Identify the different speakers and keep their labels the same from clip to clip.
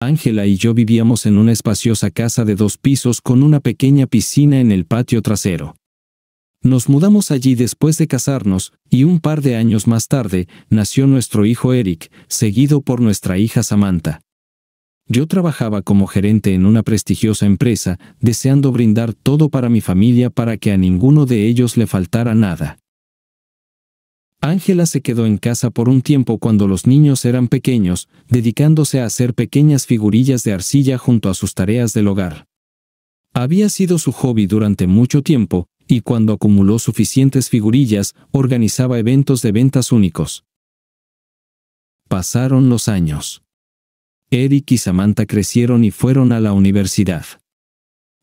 Speaker 1: Ángela y yo vivíamos en una espaciosa casa de 2 pisos con una pequeña piscina en el patio trasero. Nos mudamos allí después de casarnos, y un par de años más tarde, nació nuestro hijo Eric, seguido por nuestra hija Samantha. Yo trabajaba como gerente en una prestigiosa empresa, deseando brindar todo para mi familia para que a ninguno de ellos le faltara nada. Ángela se quedó en casa por un tiempo cuando los niños eran pequeños, dedicándose a hacer pequeñas figurillas de arcilla junto a sus tareas del hogar. Había sido su hobby durante mucho tiempo, y cuando acumuló suficientes figurillas, organizaba eventos de ventas únicos. Pasaron los años. Eric y Samantha crecieron y fueron a la universidad.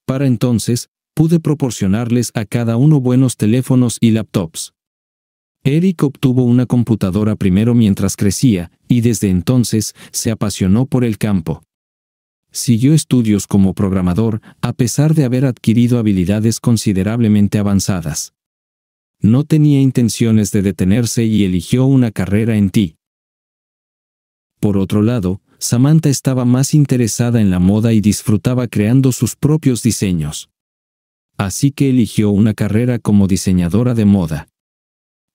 Speaker 1: Para entonces, pude proporcionarles a cada uno buenos teléfonos y laptops. Eric obtuvo una computadora primero mientras crecía, y desde entonces se apasionó por el campo. Siguió estudios como programador, a pesar de haber adquirido habilidades considerablemente avanzadas. No tenía intenciones de detenerse y eligió una carrera en TI. Por otro lado, Samantha estaba más interesada en la moda y disfrutaba creando sus propios diseños. Así que eligió una carrera como diseñadora de moda.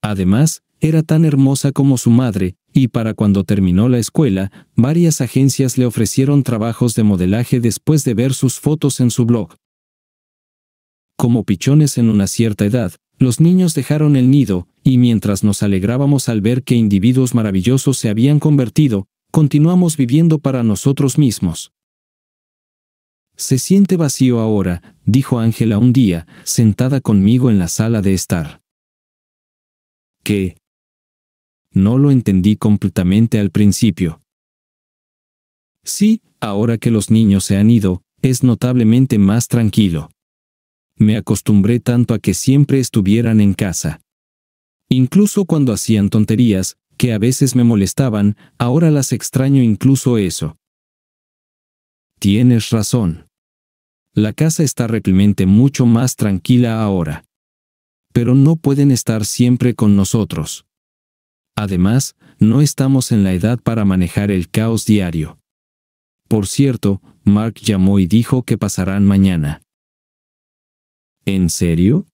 Speaker 1: Además, era tan hermosa como su madre, y para cuando terminó la escuela, varias agencias le ofrecieron trabajos de modelaje después de ver sus fotos en su blog. Como pichones en una cierta edad, los niños dejaron el nido, y mientras nos alegrábamos al ver qué individuos maravillosos se habían convertido, continuamos viviendo para nosotros mismos. Se siente vacío ahora, dijo Ángela un día, sentada conmigo en la sala de estar. ¿Qué? No lo entendí completamente al principio. Sí, ahora que los niños se han ido, es notablemente más tranquilo. Me acostumbré tanto a que siempre estuvieran en casa. Incluso cuando hacían tonterías, que a veces me molestaban, ahora las extraño incluso eso. Tienes razón. La casa está realmente mucho más tranquila ahora. Pero no pueden estar siempre con nosotros. Además, no estamos en la edad para manejar el caos diario. Por cierto, Mark llamó y dijo que pasarán mañana. ¿En serio?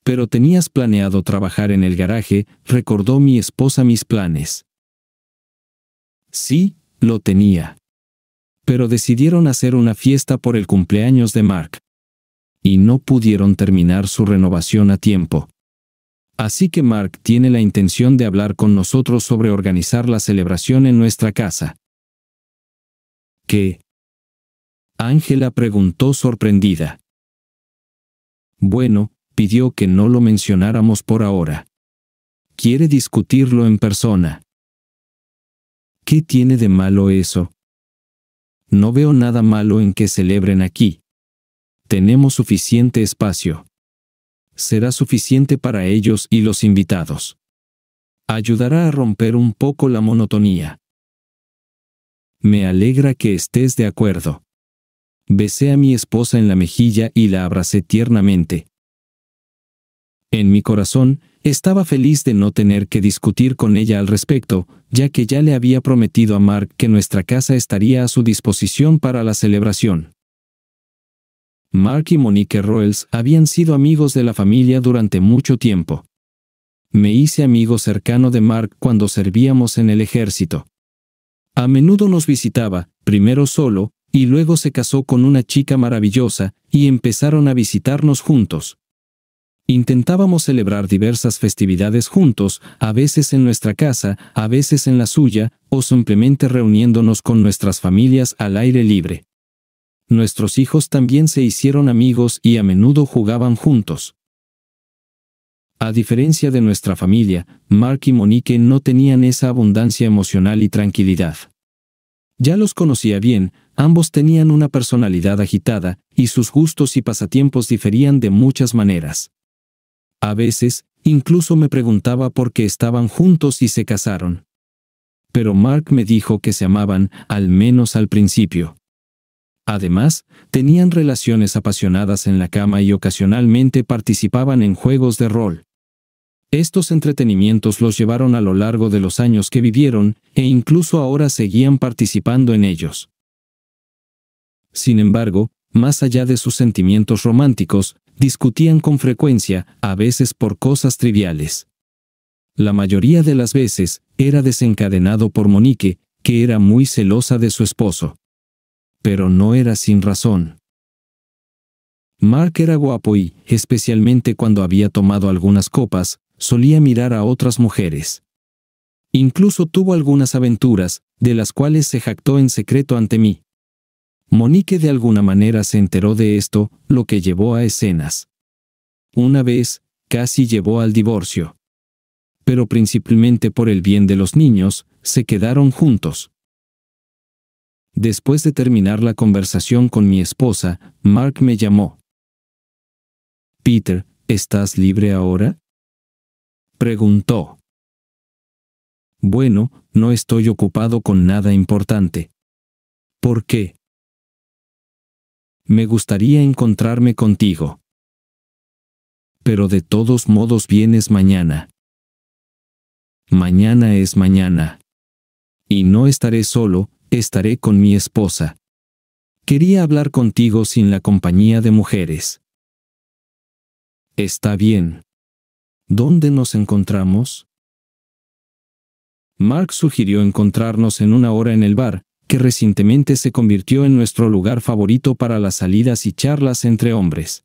Speaker 1: Pero tenías planeado trabajar en el garaje, recordó mi esposa mis planes. Sí, lo tenía. Pero decidieron hacer una fiesta por el cumpleaños de Mark. Y no pudieron terminar su renovación a tiempo. Así que Mark tiene la intención de hablar con nosotros sobre organizar la celebración en nuestra casa. ¿Qué? Ángela preguntó sorprendida. Bueno, pidió que no lo mencionáramos por ahora. Quiere discutirlo en persona. ¿Qué tiene de malo eso? No veo nada malo en que celebren aquí. Tenemos suficiente espacio. Será suficiente para ellos y los invitados. Ayudará a romper un poco la monotonía. Me alegra que estés de acuerdo. Besé a mi esposa en la mejilla y la abracé tiernamente. En mi corazón, estaba feliz de no tener que discutir con ella al respecto, ya que ya le había prometido a Mark que nuestra casa estaría a su disposición para la celebración. Mark y Monique Roels habían sido amigos de la familia durante mucho tiempo. Me hice amigo cercano de Mark cuando servíamos en el ejército. A menudo nos visitaba, primero solo, y luego se casó con una chica maravillosa, y empezaron a visitarnos juntos. Intentábamos celebrar diversas festividades juntos, a veces en nuestra casa, a veces en la suya, o simplemente reuniéndonos con nuestras familias al aire libre. Nuestros hijos también se hicieron amigos y a menudo jugaban juntos. A diferencia de nuestra familia, Mark y Monique no tenían esa abundancia emocional y tranquilidad. Ya los conocía bien, ambos tenían una personalidad agitada, y sus gustos y pasatiempos diferían de muchas maneras. A veces, incluso me preguntaba por qué estaban juntos y se casaron. Pero Mark me dijo que se amaban, al menos al principio. Además, tenían relaciones apasionadas en la cama y ocasionalmente participaban en juegos de rol. Estos entretenimientos los llevaron a lo largo de los años que vivieron, e incluso ahora seguían participando en ellos. Sin embargo, más allá de sus sentimientos románticos, discutían con frecuencia, a veces por cosas triviales. La mayoría de las veces, era desencadenado por Monique, que era muy celosa de su esposo. Pero no era sin razón. Mark era guapo y, especialmente cuando había tomado algunas copas, solía mirar a otras mujeres. Incluso tuvo algunas aventuras, de las cuales se jactó en secreto ante mí. Monique de alguna manera se enteró de esto, lo que llevó a escenas. Una vez, casi llevó al divorcio. Pero principalmente por el bien de los niños, se quedaron juntos. Después de terminar la conversación con mi esposa, Mark me llamó. «Peter, ¿estás libre ahora?», preguntó. «Bueno, no estoy ocupado con nada importante». «¿Por qué?». «Me gustaría encontrarme contigo». «Pero de todos modos vienes mañana». «Mañana es mañana. Y no estaré solo, estaré con mi esposa. Quería hablar contigo sin la compañía de mujeres». «Está bien. ¿Dónde nos encontramos?». Mark sugirió encontrarnos en una hora en el bar, que recientemente se convirtió en nuestro lugar favorito para las salidas y charlas entre hombres.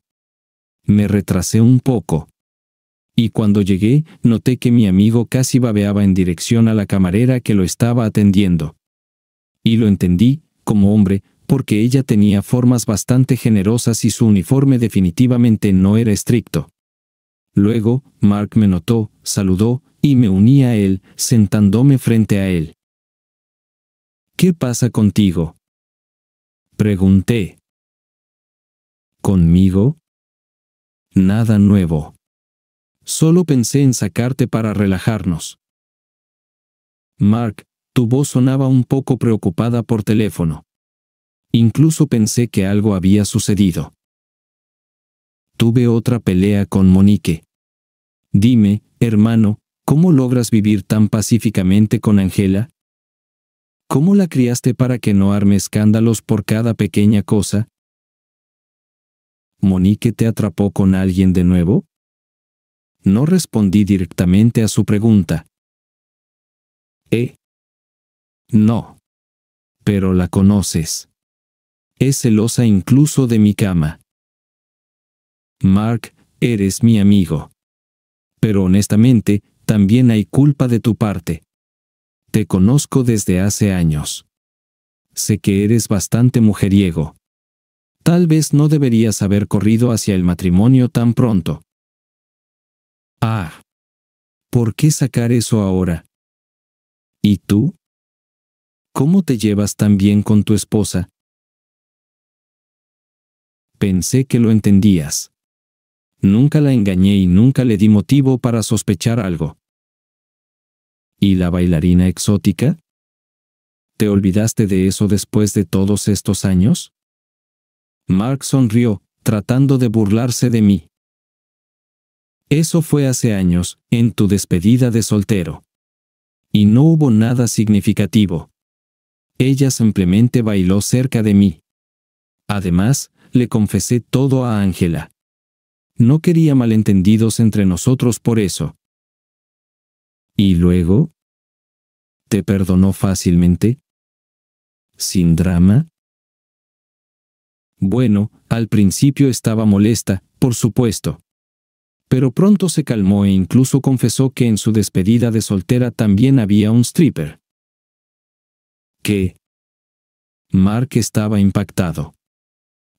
Speaker 1: Me retrasé un poco. Y cuando llegué, noté que mi amigo casi babeaba en dirección a la camarera que lo estaba atendiendo. Y lo entendí, como hombre, porque ella tenía formas bastante generosas y su uniforme definitivamente no era estricto. Luego, Mark me notó, saludó, y me uní a él, sentándome frente a él. «¿Qué pasa contigo?», pregunté. «¿Conmigo?». «Nada nuevo. Solo pensé en sacarte para relajarnos». «Mark, tu voz sonaba un poco preocupada por teléfono. Incluso pensé que algo había sucedido». «Tuve otra pelea con Monique». «Dime, hermano, ¿cómo logras vivir tan pacíficamente con Angela? ¿Cómo la criaste para que no arme escándalos por cada pequeña cosa?». «¿Monique te atrapó con alguien de nuevo?». No respondí directamente a su pregunta. No. Pero la conoces. Es celosa incluso de mi cama». «Mark, eres mi amigo. Pero honestamente, también hay culpa de tu parte. Te conozco desde hace años. Sé que eres bastante mujeriego. Tal vez no deberías haber corrido hacia el matrimonio tan pronto». «Ah. ¿Por qué sacar eso ahora? ¿Y tú? ¿Cómo te llevas tan bien con tu esposa?». Pensé que lo entendías. Nunca la engañé y nunca le di motivo para sospechar algo. ¿Y la bailarina exótica? ¿Te olvidaste de eso después de todos estos años?». Mark sonrió, tratando de burlarse de mí. «Eso fue hace años, en tu despedida de soltero. Y no hubo nada significativo. Ella simplemente bailó cerca de mí. Además, le confesé todo a Angela. No quería malentendidos entre nosotros por eso». «¿Y luego? ¿Te perdonó fácilmente? ¿Sin drama?». «Bueno, al principio estaba molesta, por supuesto. Pero pronto se calmó e incluso confesó que en su despedida de soltera también había un stripper». «¿Qué?». Mark estaba impactado.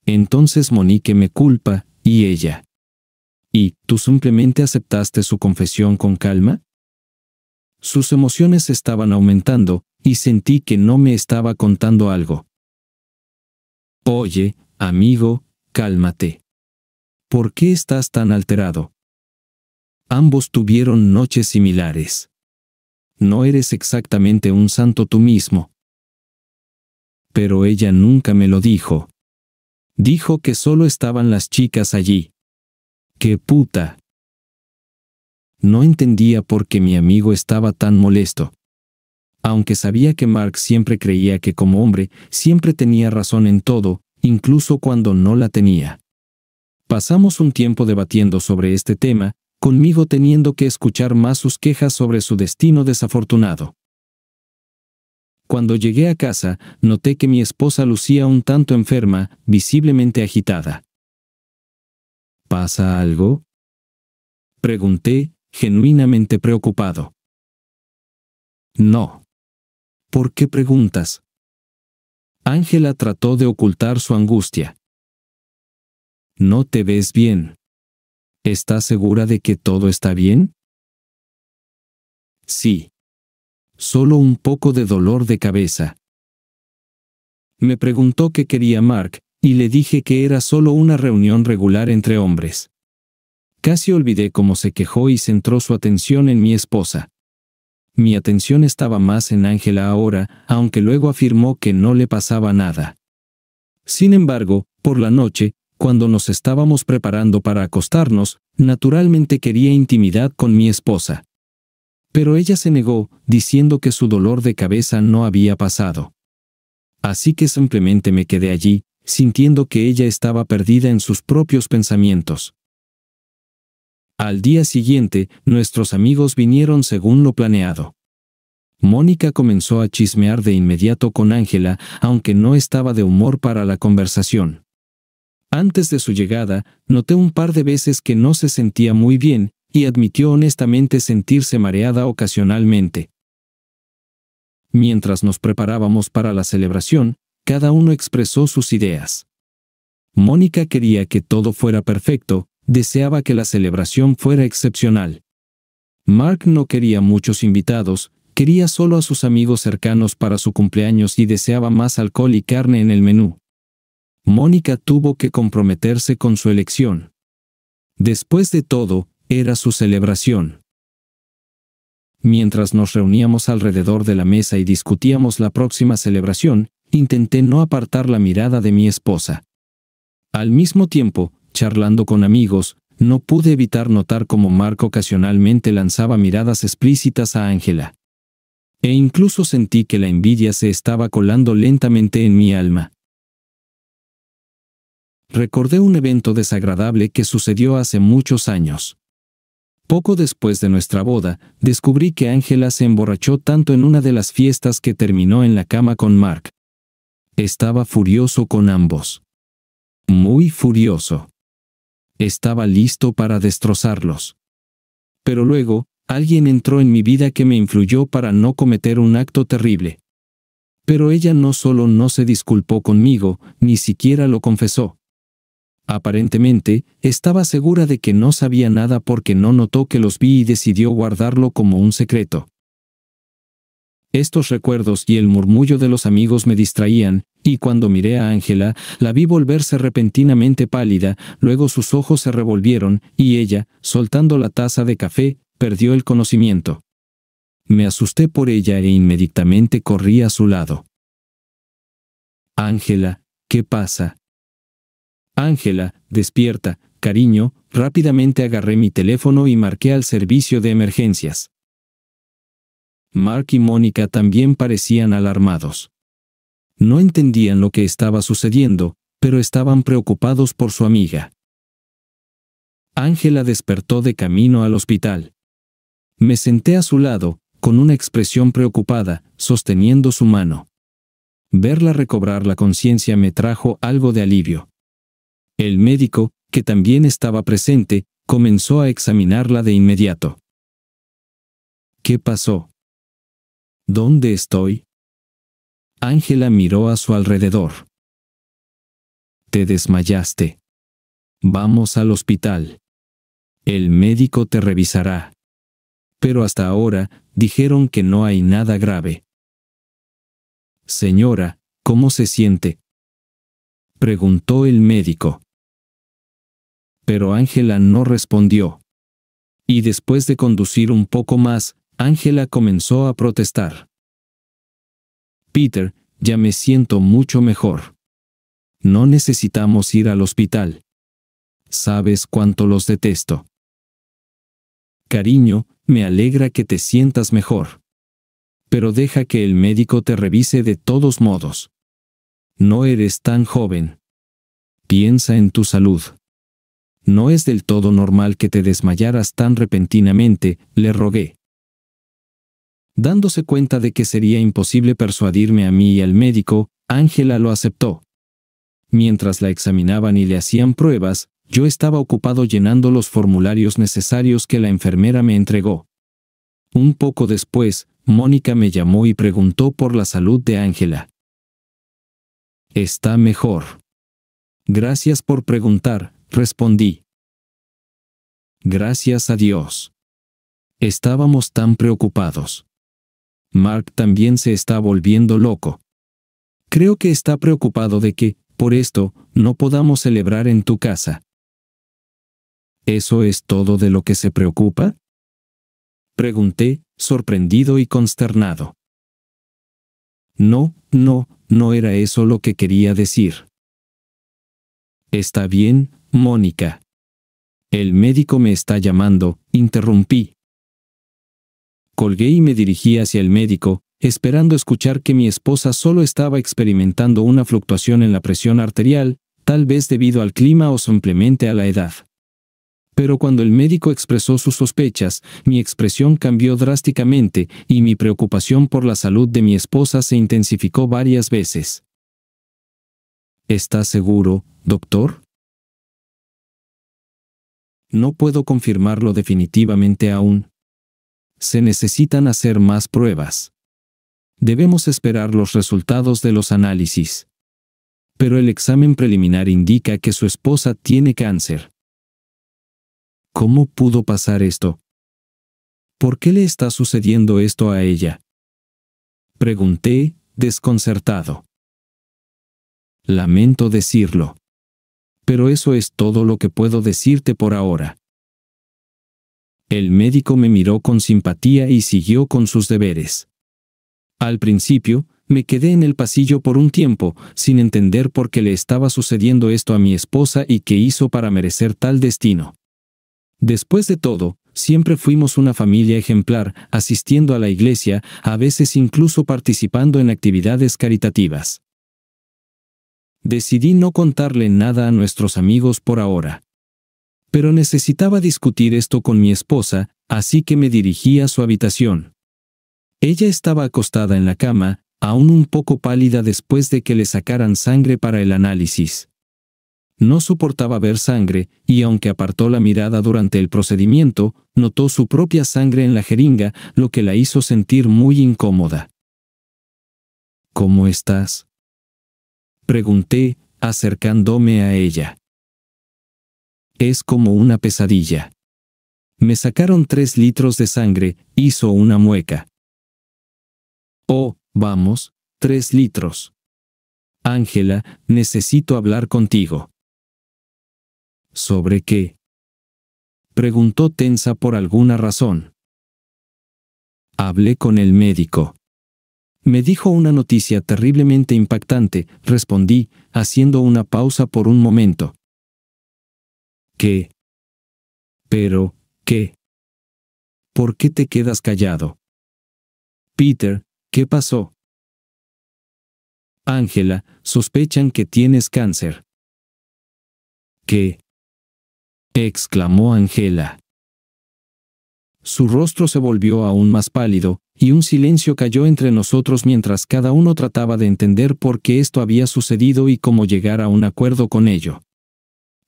Speaker 1: «Entonces Monique me culpa, y ella. ¿Y tú simplemente aceptaste su confesión con calma?». Sus emociones estaban aumentando, y sentí que no me estaba contando algo. «Oye, amigo, cálmate. ¿Por qué estás tan alterado? Ambos tuvieron noches similares. No eres exactamente un santo tú mismo». «Pero ella nunca me lo dijo. Dijo que solo estaban las chicas allí». «¡Qué puta!». No entendía por qué mi amigo estaba tan molesto. Aunque sabía que Mark siempre creía que como hombre siempre tenía razón en todo, incluso cuando no la tenía. Pasamos un tiempo debatiendo sobre este tema, conmigo teniendo que escuchar más sus quejas sobre su destino desafortunado. Cuando llegué a casa, noté que mi esposa lucía un tanto enferma, visiblemente agitada. ¿Pasa algo?, pregunté, genuinamente preocupado. No. ¿Por qué preguntas? Ángela trató de ocultar su angustia. No te ves bien. ¿Estás segura de que todo está bien? Sí. Solo un poco de dolor de cabeza. Me preguntó qué quería Mark, y le dije que era solo una reunión regular entre hombres. Casi olvidé cómo se quejó y centró su atención en mi esposa. Mi atención estaba más en Ángela ahora, aunque luego afirmó que no le pasaba nada. Sin embargo, por la noche, cuando nos estábamos preparando para acostarnos, naturalmente quería intimidad con mi esposa. Pero ella se negó, diciendo que su dolor de cabeza no había pasado. Así que simplemente me quedé allí, sintiendo que ella estaba perdida en sus propios pensamientos. Al día siguiente, nuestros amigos vinieron según lo planeado. Mónica comenzó a chismear de inmediato con Ángela, aunque no estaba de humor para la conversación. Antes de su llegada, noté un par de veces que no se sentía muy bien, y admitió honestamente sentirse mareada ocasionalmente. Mientras nos preparábamos para la celebración, cada uno expresó sus ideas. Mónica quería que todo fuera perfecto, deseaba que la celebración fuera excepcional. Mark no quería muchos invitados, quería solo a sus amigos cercanos para su cumpleaños y deseaba más alcohol y carne en el menú. Mónica tuvo que comprometerse con su elección. Después de todo, era su celebración. Mientras nos reuníamos alrededor de la mesa y discutíamos la próxima celebración, intenté no apartar la mirada de mi esposa. Al mismo tiempo, charlando con amigos, no pude evitar notar cómo Mark ocasionalmente lanzaba miradas explícitas a Ángela. E incluso sentí que la envidia se estaba colando lentamente en mi alma. Recordé un evento desagradable que sucedió hace muchos años. Poco después de nuestra boda, descubrí que Ángela se emborrachó tanto en una de las fiestas que terminó en la cama con Mark. Estaba furioso con ambos. Muy furioso. Estaba listo para destrozarlos. Pero luego, alguien entró en mi vida que me influyó para no cometer un acto terrible. Pero ella no solo no se disculpó conmigo, ni siquiera lo confesó. Aparentemente, estaba segura de que no sabía nada porque no notó que los vi y decidió guardarlo como un secreto. Estos recuerdos y el murmullo de los amigos me distraían, y cuando miré a Ángela, la vi volverse repentinamente pálida, luego sus ojos se revolvieron, y ella, soltando la taza de café, perdió el conocimiento. Me asusté por ella e inmediatamente corrí a su lado. Ángela, ¿qué pasa? Ángela, despierta, cariño, rápidamente agarré mi teléfono y marqué al servicio de emergencias. Mark y Mónica también parecían alarmados. No entendían lo que estaba sucediendo, pero estaban preocupados por su amiga. Ángela despertó de camino al hospital. Me senté a su lado, con una expresión preocupada, sosteniendo su mano. Verla recobrar la conciencia me trajo algo de alivio. El médico, que también estaba presente, comenzó a examinarla de inmediato. ¿Qué pasó? ¿Dónde estoy? Ángela miró a su alrededor. Te desmayaste. Vamos al hospital. El médico te revisará. Pero hasta ahora, dijeron que no hay nada grave. Señora, ¿cómo se siente?, preguntó el médico. Pero Ángela no respondió. Y después de conducir un poco más, Ángela comenzó a protestar. Peter, ya me siento mucho mejor. No necesitamos ir al hospital. ¿Sabes cuánto los detesto? Cariño, me alegra que te sientas mejor. Pero deja que el médico te revise de todos modos. No eres tan joven. Piensa en tu salud. No es del todo normal que te desmayaras tan repentinamente, le rogué. Dándose cuenta de que sería imposible persuadirme a mí y al médico, Ángela lo aceptó. Mientras la examinaban y le hacían pruebas, yo estaba ocupado llenando los formularios necesarios que la enfermera me entregó. Un poco después, Mónica me llamó y preguntó por la salud de Ángela. Está mejor. Gracias por preguntar, respondí. Gracias a Dios. Estábamos tan preocupados. Mark también se está volviendo loco. Creo que está preocupado de que, por esto, no podamos celebrar en tu casa. ¿Eso es todo de lo que se preocupa? Pregunté, sorprendido y consternado. No era eso lo que quería decir. Está bien, Mónica. El médico me está llamando, interrumpí. Colgué y me dirigí hacia el médico, esperando escuchar que mi esposa solo estaba experimentando una fluctuación en la presión arterial, tal vez debido al clima o simplemente a la edad. Pero cuando el médico expresó sus sospechas, mi expresión cambió drásticamente y mi preocupación por la salud de mi esposa se intensificó varias veces. ¿Estás seguro, doctor? No puedo confirmarlo definitivamente aún. Se necesitan hacer más pruebas. Debemos esperar los resultados de los análisis. Pero el examen preliminar indica que su esposa tiene cáncer. ¿Cómo pudo pasar esto? ¿Por qué le está sucediendo esto a ella? Pregunté, desconcertado. Lamento decirlo. Pero eso es todo lo que puedo decirte por ahora. El médico me miró con simpatía y siguió con sus deberes. Al principio, me quedé en el pasillo por un tiempo, sin entender por qué le estaba sucediendo esto a mi esposa y qué hizo para merecer tal destino. Después de todo, siempre fuimos una familia ejemplar, asistiendo a la iglesia, a veces incluso participando en actividades caritativas. Decidí no contarle nada a nuestros amigos por ahora. Pero necesitaba discutir esto con mi esposa, así que me dirigí a su habitación. Ella estaba acostada en la cama, aún un poco pálida después de que le sacaran sangre para el análisis. No soportaba ver sangre, y aunque apartó la mirada durante el procedimiento, notó su propia sangre en la jeringa, lo que la hizo sentir muy incómoda. ¿Cómo estás?, pregunté, acercándome a ella. Es como una pesadilla. Me sacaron 3 litros de sangre, hizo una mueca. Oh, vamos, 3 litros. Ángela, necesito hablar contigo. ¿Sobre qué?, preguntó tensa por alguna razón. Hablé con el médico. Me dijo una noticia terriblemente impactante, respondí, haciendo una pausa por un momento. ¿Qué? ¿Pero qué? ¿Por qué te quedas callado? Peter, ¿qué pasó? Ángela, sospechan que tienes cáncer. ¿Qué?, exclamó Ángela. Su rostro se volvió aún más pálido, y un silencio cayó entre nosotros mientras cada uno trataba de entender por qué esto había sucedido y cómo llegar a un acuerdo con ello.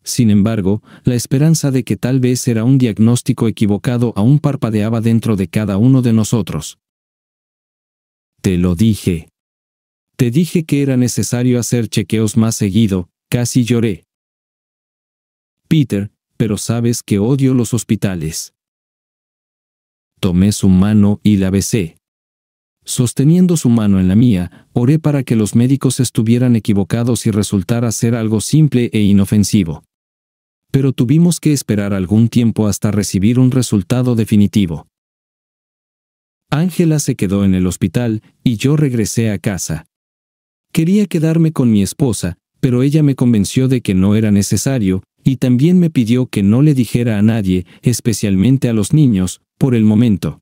Speaker 1: Sin embargo, la esperanza de que tal vez era un diagnóstico equivocado aún parpadeaba dentro de cada uno de nosotros. Te lo dije. Te dije que era necesario hacer chequeos más seguido, casi lloré. Peter, pero sabes que odio los hospitales. Tomé su mano y la besé. Sosteniendo su mano en la mía, oré para que los médicos estuvieran equivocados y resultara ser algo simple e inofensivo. Pero tuvimos que esperar algún tiempo hasta recibir un resultado definitivo. Ángela se quedó en el hospital y yo regresé a casa. Quería quedarme con mi esposa, pero ella me convenció de que no era necesario, y también me pidió que no le dijera a nadie, especialmente a los niños, por el momento.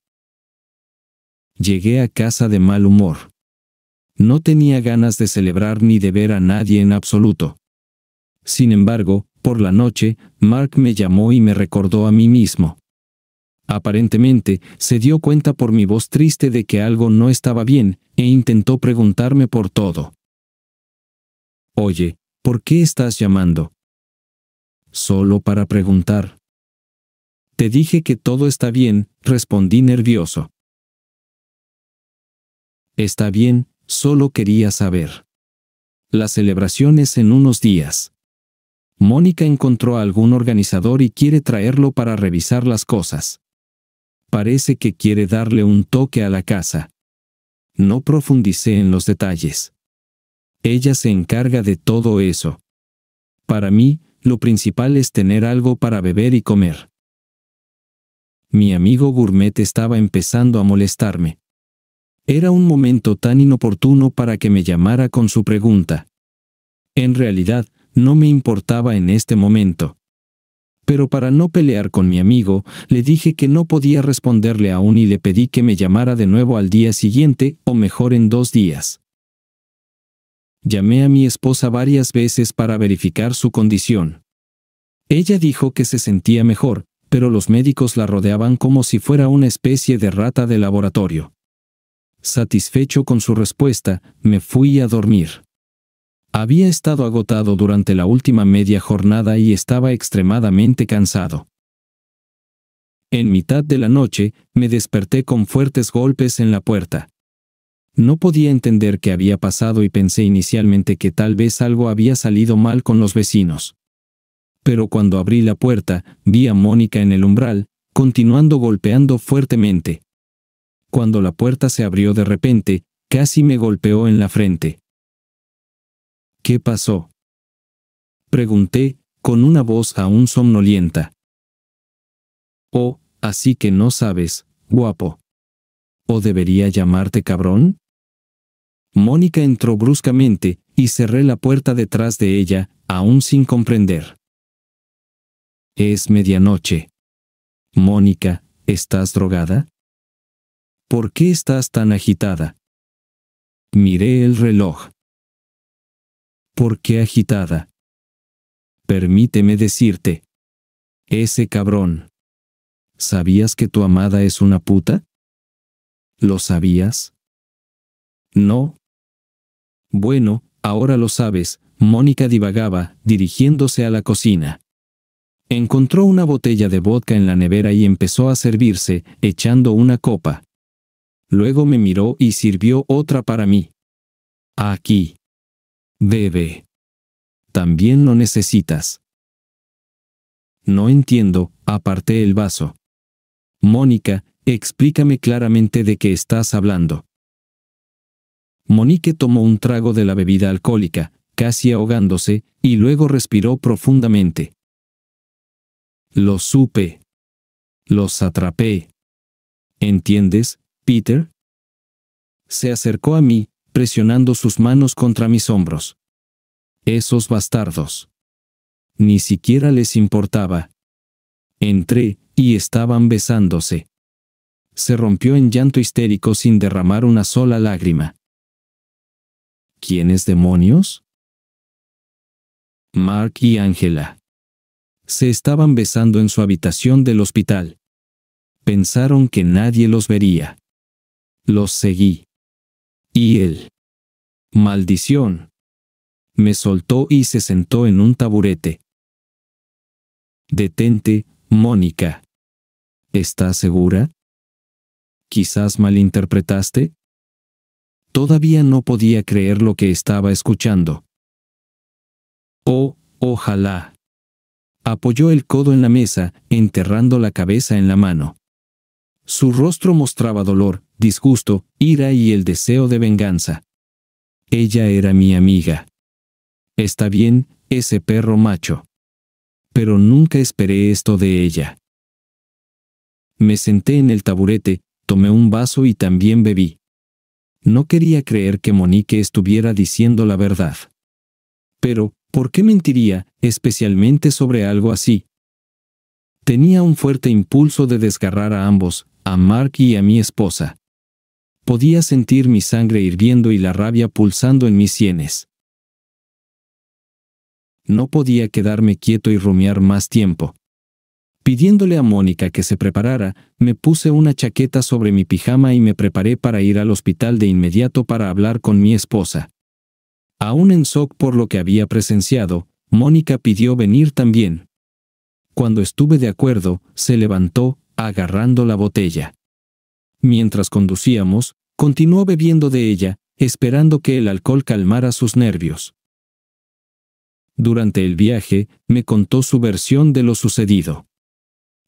Speaker 1: Llegué a casa de mal humor. No tenía ganas de celebrar ni de ver a nadie en absoluto. Sin embargo, por la noche, Mark me llamó y me recordó a mí mismo. Aparentemente, se dio cuenta por mi voz triste de que algo no estaba bien, e intentó preguntarme por todo. Oye, ¿por qué estás llamando? Solo para preguntar. Te dije que todo está bien, respondí nervioso. Está bien, solo quería saber. La celebración es en unos días. Mónica encontró a algún organizador y quiere traerlo para revisar las cosas. Parece que quiere darle un toque a la casa. No profundicé en los detalles. Ella se encarga de todo eso. Para mí, lo principal es tener algo para beber y comer. Mi amigo Gourmet estaba empezando a molestarme. Era un momento tan inoportuno para que me llamara con su pregunta. En realidad, no me importaba en este momento. Pero para no pelear con mi amigo, le dije que no podía responderle aún y le pedí que me llamara de nuevo al día siguiente, o mejor en 2 días. Llamé a mi esposa varias veces para verificar su condición. Ella dijo que se sentía mejor, pero los médicos la rodeaban como si fuera una especie de rata de laboratorio. Satisfecho con su respuesta, me fui a dormir. Había estado agotado durante la última media jornada y estaba extremadamente cansado. En mitad de la noche, me desperté con fuertes golpes en la puerta. No podía entender qué había pasado y pensé inicialmente que tal vez algo había salido mal con los vecinos. Pero cuando abrí la puerta, vi a Mónica en el umbral, continuando golpeando fuertemente. Cuando la puerta se abrió de repente, casi me golpeó en la frente. ¿Qué pasó? Pregunté, con una voz aún somnolienta. Oh, así que no sabes, guapo. ¿O debería llamarte cabrón? Mónica entró bruscamente, y cerré la puerta detrás de ella, aún sin comprender. Es medianoche. Mónica, ¿estás drogada? ¿Por qué estás tan agitada? Miré el reloj. ¿Por qué agitada? Permíteme decirte. Ese cabrón. ¿Sabías que tu amada es una puta? ¿Lo sabías? No. Bueno, ahora lo sabes, Mónica divagaba, dirigiéndose a la cocina. Encontró una botella de vodka en la nevera y empezó a servirse, echando una copa. Luego me miró y sirvió otra para mí. Aquí. Bebe. También lo necesitas. No entiendo, aparté el vaso. Mónica, explícame claramente de qué estás hablando. Monique tomó un trago de la bebida alcohólica, casi ahogándose, y luego respiró profundamente. Lo supe. Los atrapé. ¿Entiendes, Peter? Se acercó a mí, presionando sus manos contra mis hombros. Esos bastardos. Ni siquiera les importaba. Entré, y estaban besándose. Se rompió en llanto histérico sin derramar una sola lágrima. ¿Quiénes demonios? Mark y Angela. Se estaban besando en su habitación del hospital. Pensaron que nadie los vería. Los seguí. Y él. Maldición. Me soltó y se sentó en un taburete. Detente, Mónica. ¿Estás segura? ¿Quizás malinterpretaste? Todavía no podía creer lo que estaba escuchando. Oh, ojalá. Apoyó el codo en la mesa, enterrando la cabeza en la mano. Su rostro mostraba dolor, disgusto, ira y el deseo de venganza. Ella era mi amiga. Está bien, ese perro macho. Pero nunca esperé esto de ella. Me senté en el taburete, tomé un vaso y también bebí. No quería creer que Monique estuviera diciendo la verdad. Pero, ¿por qué mentiría, especialmente sobre algo así? Tenía un fuerte impulso de desgarrar a ambos, a Mark y a mi esposa. Podía sentir mi sangre hirviendo y la rabia pulsando en mis sienes. No podía quedarme quieto y rumiar más tiempo. Pidiéndole a Mónica que se preparara, me puse una chaqueta sobre mi pijama y me preparé para ir al hospital de inmediato para hablar con mi esposa. Aún en shock por lo que había presenciado, Mónica pidió venir también. Cuando estuve de acuerdo, se levantó, agarrando la botella. Mientras conducíamos, continuó bebiendo de ella, esperando que el alcohol calmara sus nervios. Durante el viaje, me contó su versión de lo sucedido.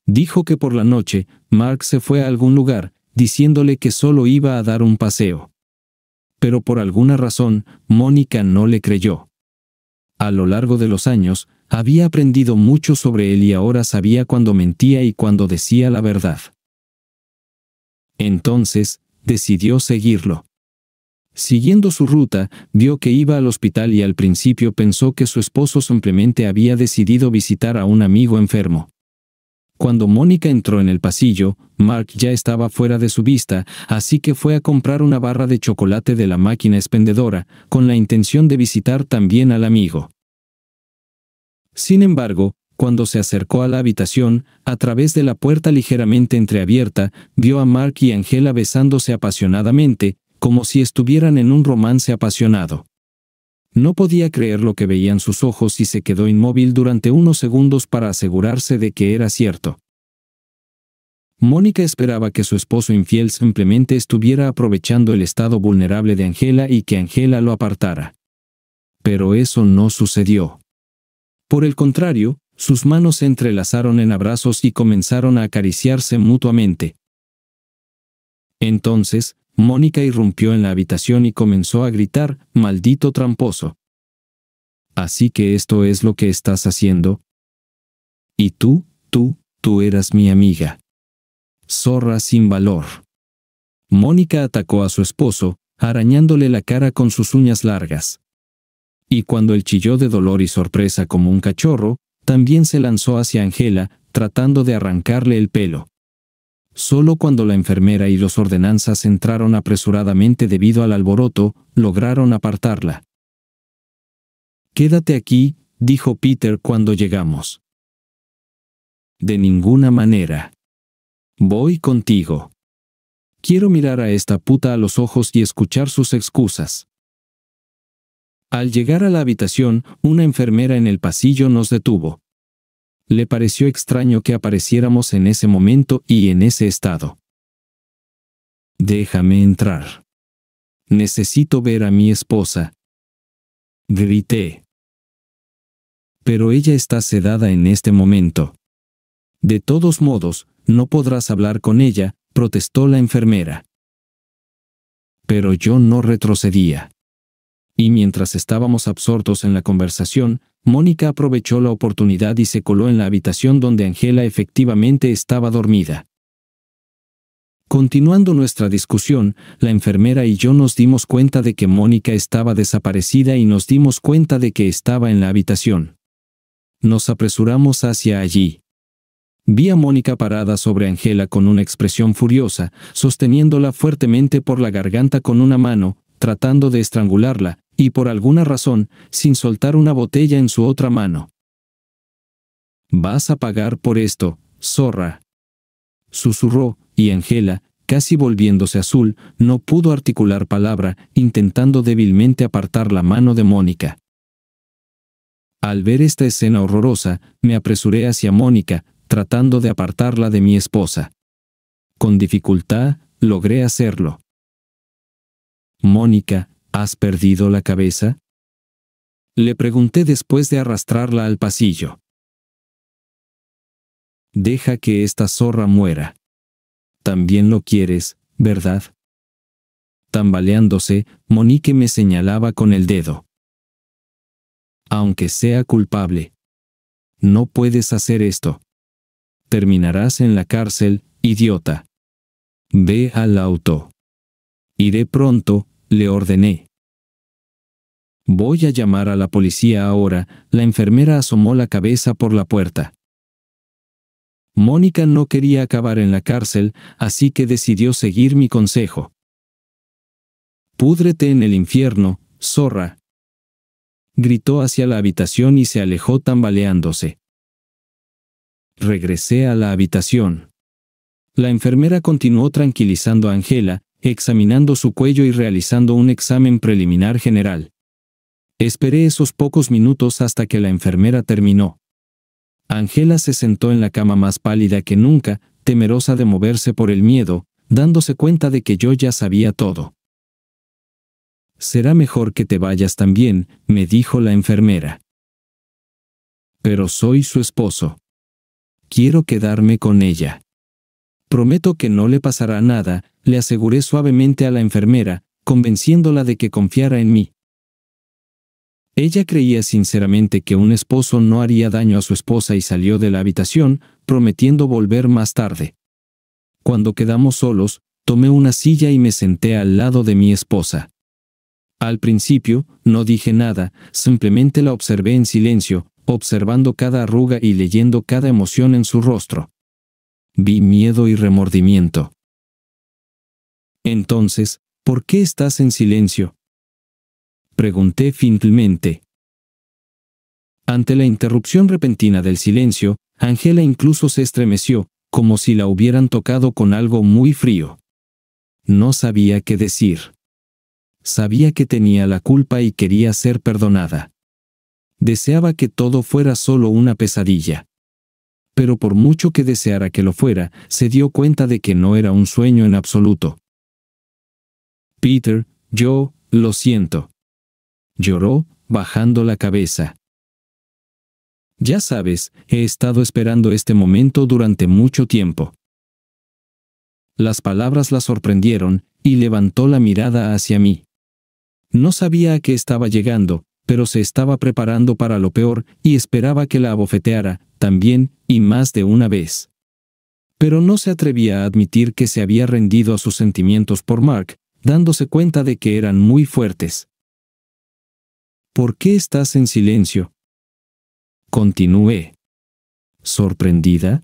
Speaker 1: Dijo que por la noche, Mark se fue a algún lugar, diciéndole que solo iba a dar un paseo. Pero por alguna razón, Mónica no le creyó. A lo largo de los años, había aprendido mucho sobre él y ahora sabía cuándo mentía y cuándo decía la verdad. Entonces, decidió seguirlo. Siguiendo su ruta, vio que iba al hospital y al principio pensó que su esposo simplemente había decidido visitar a un amigo enfermo. Cuando Mónica entró en el pasillo, Mark ya estaba fuera de su vista, así que fue a comprar una barra de chocolate de la máquina expendedora, con la intención de visitar también al amigo. Sin embargo, cuando se acercó a la habitación, a través de la puerta ligeramente entreabierta, vio a Mark y Angela besándose apasionadamente, como si estuvieran en un romance apasionado. No podía creer lo que veían sus ojos y se quedó inmóvil durante unos segundos para asegurarse de que era cierto. Mónica esperaba que su esposo infiel simplemente estuviera aprovechando el estado vulnerable de Angela y que Angela lo apartara. Pero eso no sucedió. Por el contrario, sus manos se entrelazaron en abrazos y comenzaron a acariciarse mutuamente. Entonces, Mónica irrumpió en la habitación y comenzó a gritar, «¡Maldito tramposo! ¿Así que esto es lo que estás haciendo? Y tú eras mi amiga. Zorra sin valor». Mónica atacó a su esposo, arañándole la cara con sus uñas largas. Y cuando él chilló de dolor y sorpresa como un cachorro, también se lanzó hacia Angela, tratando de arrancarle el pelo. Solo cuando la enfermera y los ordenanzas entraron apresuradamente debido al alboroto, lograron apartarla. «Quédate aquí», dijo Peter cuando llegamos. «De ninguna manera. Voy contigo. Quiero mirar a esta puta a los ojos y escuchar sus excusas». Al llegar a la habitación, una enfermera en el pasillo nos detuvo. Le pareció extraño que apareciéramos en ese momento y en ese estado. «Déjame entrar. Necesito ver a mi esposa», grité. «Pero ella está sedada en este momento». «De todos modos, no podrás hablar con ella», protestó la enfermera. Pero yo no retrocedía. Y mientras estábamos absortos en la conversación, Mónica aprovechó la oportunidad y se coló en la habitación donde Angela efectivamente estaba dormida. Continuando nuestra discusión, la enfermera y yo nos dimos cuenta de que Mónica estaba desaparecida y nos dimos cuenta de que estaba en la habitación. Nos apresuramos hacia allí. Vi a Mónica parada sobre Angela con una expresión furiosa, sosteniéndola fuertemente por la garganta con una mano, tratando de estrangularla, y por alguna razón, sin soltar una botella en su otra mano. «Vas a pagar por esto, zorra», susurró, y Angela, casi volviéndose azul, no pudo articular palabra, intentando débilmente apartar la mano de Mónica. Al ver esta escena horrorosa, me apresuré hacia Mónica, tratando de apartarla de mi esposa. Con dificultad, logré hacerlo. «Mónica, ¿has perdido la cabeza?», le pregunté después de arrastrarla al pasillo. «Deja que esta zorra muera. También lo quieres, ¿verdad?». Tambaleándose, Monique me señalaba con el dedo. «Aunque sea culpable. No puedes hacer esto. Terminarás en la cárcel, idiota. Ve al auto». «Iré pronto», le ordené. Voy a llamar a la policía ahora. La enfermera asomó la cabeza por la puerta. Mónica no quería acabar en la cárcel, así que decidió seguir mi consejo. «Púdrete en el infierno, zorra», gritó hacia la habitación y se alejó tambaleándose. Regresé a la habitación. La enfermera continuó tranquilizando a Angela, examinando su cuello y realizando un examen preliminar general. Esperé esos pocos minutos hasta que la enfermera terminó. Angela se sentó en la cama más pálida que nunca, temerosa de moverse por el miedo, dándose cuenta de que yo ya sabía todo. «Será mejor que te vayas también», me dijo la enfermera. «Pero soy su esposo. Quiero quedarme con ella». «Prometo que no le pasará nada», le aseguré suavemente a la enfermera, convenciéndola de que confiara en mí. Ella creía sinceramente que un esposo no haría daño a su esposa y salió de la habitación, prometiendo volver más tarde. Cuando quedamos solos, tomé una silla y me senté al lado de mi esposa. Al principio, no dije nada, simplemente la observé en silencio, observando cada arruga y leyendo cada emoción en su rostro. Vi miedo y remordimiento. «Entonces, ¿por qué estás en silencio?», pregunté finalmente. Ante la interrupción repentina del silencio, Angela incluso se estremeció, como si la hubieran tocado con algo muy frío. No sabía qué decir. Sabía que tenía la culpa y quería ser perdonada. Deseaba que todo fuera solo una pesadilla. Pero por mucho que deseara que lo fuera, se dio cuenta de que no era un sueño en absoluto. «Peter, yo, lo siento», lloró, bajando la cabeza. «Ya sabes, he estado esperando este momento durante mucho tiempo». Las palabras la sorprendieron, y levantó la mirada hacia mí. No sabía a qué estaba llegando, pero se estaba preparando para lo peor, y esperaba que la abofeteara, también, y más de una vez. Pero no se atrevía a admitir que se había rendido a sus sentimientos por Mark, dándose cuenta de que eran muy fuertes. «¿Por qué estás en silencio?», continué. ¿Sorprendida?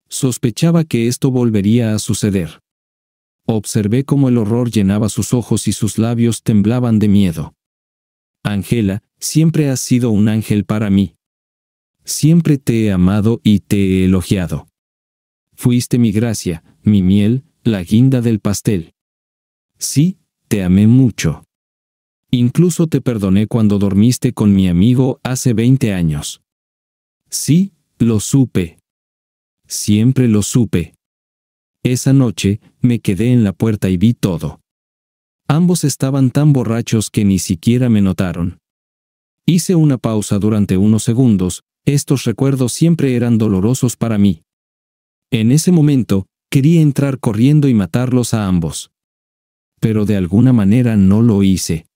Speaker 1: Sospechaba que esto volvería a suceder. Observé cómo el horror llenaba sus ojos y sus labios temblaban de miedo. «Angela, siempre has sido un ángel para mí. Siempre te he amado y te he elogiado. Fuiste mi gracia, mi miel, la guinda del pastel. Sí, te amé mucho. Incluso te perdoné cuando dormiste con mi amigo hace 20 años. Sí, lo supe. Siempre lo supe. Esa noche, me quedé en la puerta y vi todo. Ambos estaban tan borrachos que ni siquiera me notaron. Hice una pausa durante unos segundos, estos recuerdos siempre eran dolorosos para mí. En ese momento, quería entrar corriendo y matarlos a ambos. Pero de alguna manera no lo hice.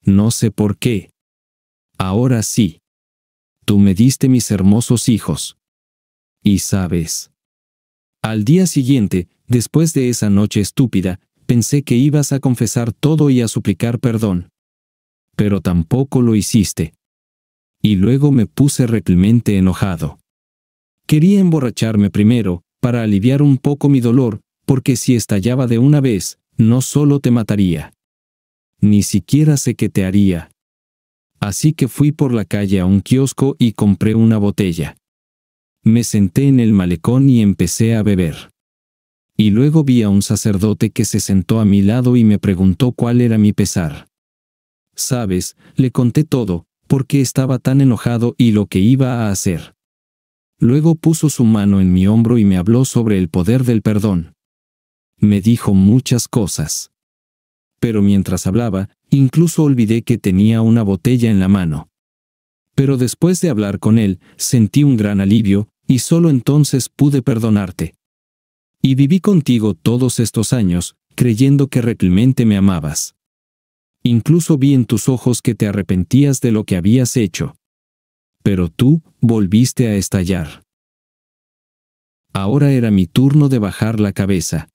Speaker 1: No sé por qué. Ahora sí. Tú me diste mis hermosos hijos. Y sabes. Al día siguiente, después de esa noche estúpida, pensé que ibas a confesar todo y a suplicar perdón. Pero tampoco lo hiciste. Y luego me puse realmente enojado. Quería emborracharme primero, para aliviar un poco mi dolor, porque si estallaba de una vez, no solo te mataría. Ni siquiera sé qué te haría. Así que fui por la calle a un kiosco y compré una botella. Me senté en el malecón y empecé a beber. Y luego vi a un sacerdote que se sentó a mi lado y me preguntó cuál era mi pesar. Sabes, le conté todo, porque estaba tan enojado y lo que iba a hacer. Luego puso su mano en mi hombro y me habló sobre el poder del perdón. Me dijo muchas cosas. Pero mientras hablaba, incluso olvidé que tenía una botella en la mano. Pero después de hablar con él, sentí un gran alivio, y solo entonces pude perdonarte. Y viví contigo todos estos años, creyendo que realmente me amabas. Incluso vi en tus ojos que te arrepentías de lo que habías hecho. Pero tú volviste a estallar. Ahora era mi turno de bajar la cabeza.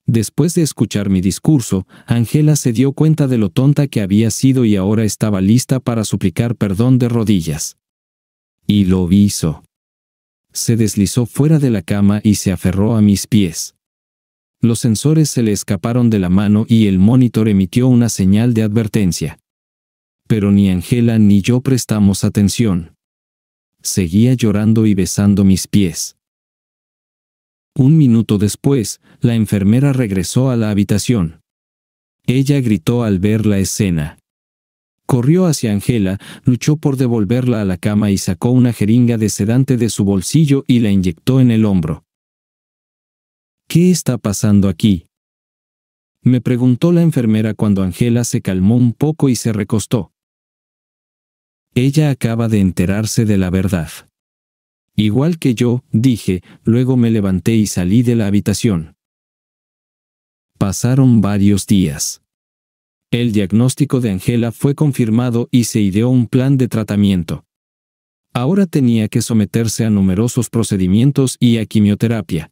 Speaker 1: Después de escuchar mi discurso, Angela se dio cuenta de lo tonta que había sido y ahora estaba lista para suplicar perdón de rodillas. Y lo hizo. Se deslizó fuera de la cama y se aferró a mis pies. Los sensores se le escaparon de la mano y el monitor emitió una señal de advertencia. Pero ni Angela ni yo prestamos atención. Seguía llorando y besando mis pies. Un minuto después, la enfermera regresó a la habitación. Ella gritó al ver la escena. Corrió hacia Angela, luchó por devolverla a la cama y sacó una jeringa de sedante de su bolsillo y la inyectó en el hombro. ¿Qué está pasando aquí?, me preguntó la enfermera cuando Angela se calmó un poco y se recostó. Ella acaba de enterarse de la verdad. Igual que yo, dije, luego me levanté y salí de la habitación. Pasaron varios días. El diagnóstico de Angela fue confirmado y se ideó un plan de tratamiento. Ahora tenía que someterse a numerosos procedimientos y a quimioterapia.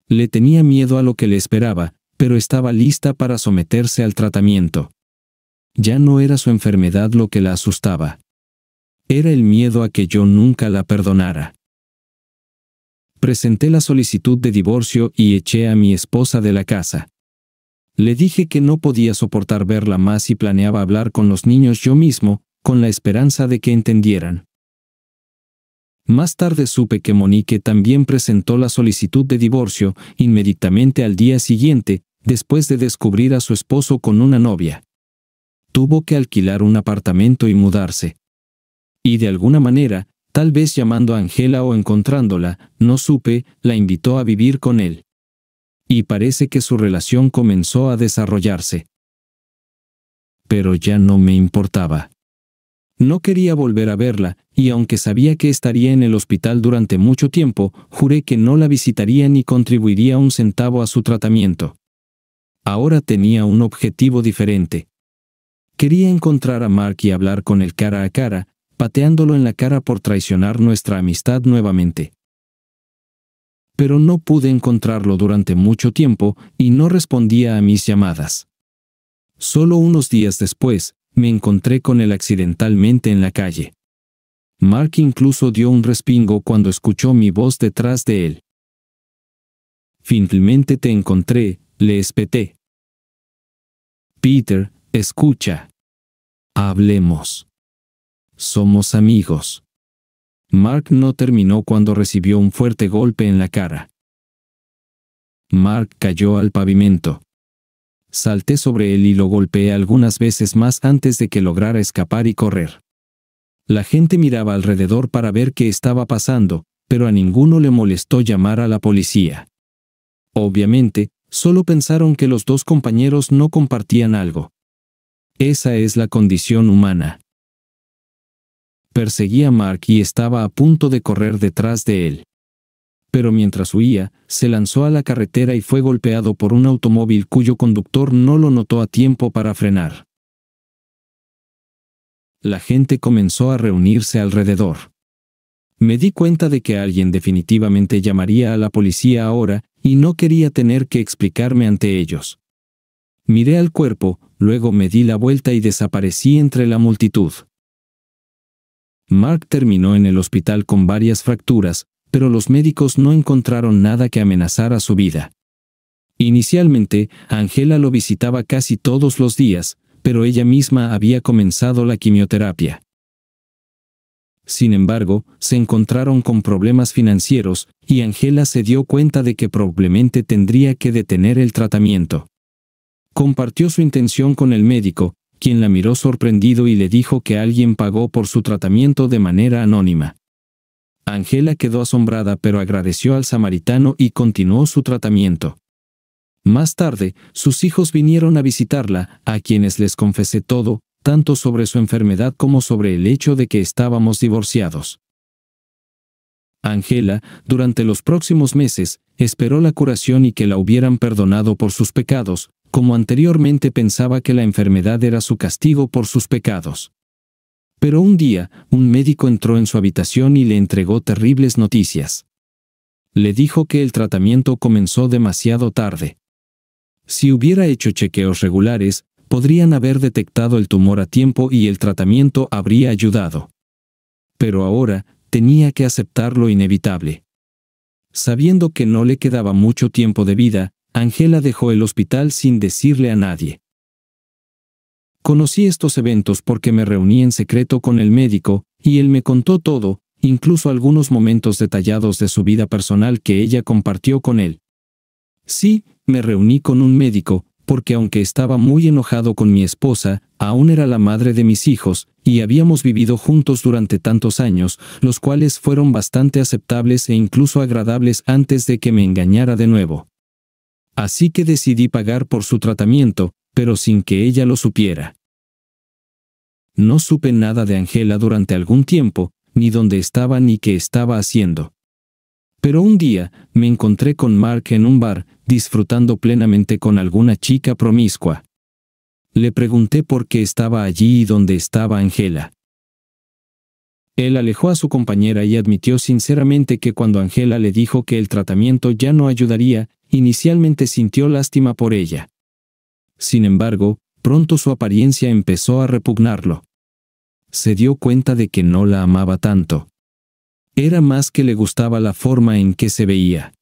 Speaker 1: Le tenía miedo a lo que le esperaba, pero estaba lista para someterse al tratamiento. Ya no era su enfermedad lo que la asustaba. Era el miedo a que yo nunca la perdonara. Presenté la solicitud de divorcio y eché a mi esposa de la casa. Le dije que no podía soportar verla más y planeaba hablar con los niños yo mismo, con la esperanza de que entendieran. Más tarde supe que Monique también presentó la solicitud de divorcio inmediatamente al día siguiente, después de descubrir a su esposo con una novia. Tuvo que alquilar un apartamento y mudarse. Y de alguna manera, tal vez llamando a Angela o encontrándola, no supe, la invitó a vivir con él. Y parece que su relación comenzó a desarrollarse. Pero ya no me importaba. No quería volver a verla, y aunque sabía que estaría en el hospital durante mucho tiempo, juré que no la visitaría ni contribuiría un centavo a su tratamiento. Ahora tenía un objetivo diferente. Quería encontrar a Mark y hablar con él cara a cara, pateándolo en la cara por traicionar nuestra amistad nuevamente. Pero no pude encontrarlo durante mucho tiempo y no respondía a mis llamadas. Solo unos días después, me encontré con él accidentalmente en la calle. Mark incluso dio un respingo cuando escuchó mi voz detrás de él. «Finalmente te encontré», le espeté. «Peter, escucha. Hablemos. Somos amigos». Mark no terminó cuando recibió un fuerte golpe en la cara. Mark cayó al pavimento. Salté sobre él y lo golpeé algunas veces más antes de que lograra escapar y correr. La gente miraba alrededor para ver qué estaba pasando, pero a ninguno le molestó llamar a la policía. Obviamente, solo pensaron que los dos compañeros no compartían algo. Esa es la condición humana. Perseguí a Mark y estaba a punto de correr detrás de él. Pero mientras huía, se lanzó a la carretera y fue golpeado por un automóvil cuyo conductor no lo notó a tiempo para frenar. La gente comenzó a reunirse alrededor. Me di cuenta de que alguien definitivamente llamaría a la policía ahora, y no quería tener que explicarme ante ellos. Miré al cuerpo, luego me di la vuelta y desaparecí entre la multitud. Mark terminó en el hospital con varias fracturas, pero los médicos no encontraron nada que amenazara su vida. Inicialmente, Angela lo visitaba casi todos los días, pero ella misma había comenzado la quimioterapia. Sin embargo, se encontraron con problemas financieros, y Angela se dio cuenta de que probablemente tendría que detener el tratamiento. Compartió su intención con el médico, quien la miró sorprendido y le dijo que alguien pagó por su tratamiento de manera anónima. Angela quedó asombrada pero agradeció al samaritano y continuó su tratamiento. Más tarde, sus hijos vinieron a visitarla, a quienes les confesé todo, tanto sobre su enfermedad como sobre el hecho de que estábamos divorciados. Angela, durante los próximos meses, esperó la curación y que la hubieran perdonado por sus pecados, como anteriormente pensaba que la enfermedad era su castigo por sus pecados. Pero un día, un médico entró en su habitación y le entregó terribles noticias. Le dijo que el tratamiento comenzó demasiado tarde. Si hubiera hecho chequeos regulares, podrían haber detectado el tumor a tiempo y el tratamiento habría ayudado. Pero ahora, tenía que aceptar lo inevitable. Sabiendo que no le quedaba mucho tiempo de vida, Angela dejó el hospital sin decirle a nadie. Conocí estos eventos porque me reuní en secreto con el médico, y él me contó todo, incluso algunos momentos detallados de su vida personal que ella compartió con él. Sí, me reuní con un médico, porque aunque estaba muy enojado con mi esposa, aún era la madre de mis hijos, y habíamos vivido juntos durante tantos años, los cuales fueron bastante aceptables e incluso agradables antes de que me engañara de nuevo. Así que decidí pagar por su tratamiento, pero sin que ella lo supiera. No supe nada de Angela durante algún tiempo, ni dónde estaba ni qué estaba haciendo. Pero un día, me encontré con Mark en un bar, disfrutando plenamente con alguna chica promiscua. Le pregunté por qué estaba allí y dónde estaba Angela. Él alejó a su compañera y admitió sinceramente que cuando Angela le dijo que el tratamiento ya no ayudaría, inicialmente sintió lástima por ella. Sin embargo, pronto su apariencia empezó a repugnarlo. Se dio cuenta de que no la amaba tanto. Era más que le gustaba la forma en que se veía.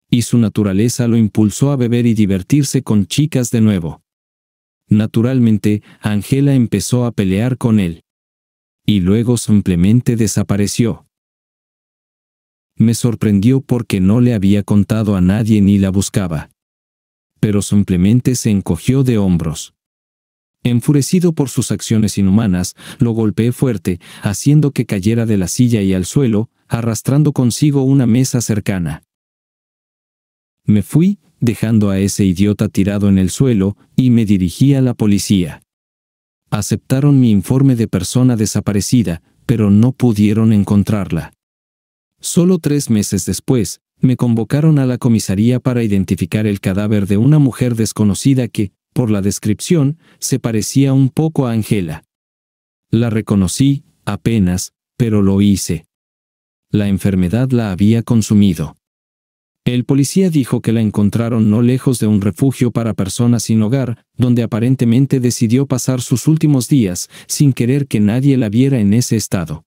Speaker 1: Y su naturaleza lo impulsó a beber y divertirse con chicas de nuevo. Naturalmente, Angela empezó a pelear con él. Y luego simplemente desapareció. Me sorprendió porque no le había contado a nadie ni la buscaba. Pero simplemente se encogió de hombros. Enfurecido por sus acciones inhumanas, lo golpeé fuerte, haciendo que cayera de la silla y al suelo, arrastrando consigo una mesa cercana. Me fui, dejando a ese idiota tirado en el suelo, y me dirigí a la policía. Aceptaron mi informe de persona desaparecida, pero no pudieron encontrarla. Solo 3 meses después, me convocaron a la comisaría para identificar el cadáver de una mujer desconocida que, por la descripción, se parecía un poco a Angela. La reconocí, apenas, pero lo hice. La enfermedad la había consumido. El policía dijo que la encontraron no lejos de un refugio para personas sin hogar, donde aparentemente decidió pasar sus últimos días, sin querer que nadie la viera en ese estado.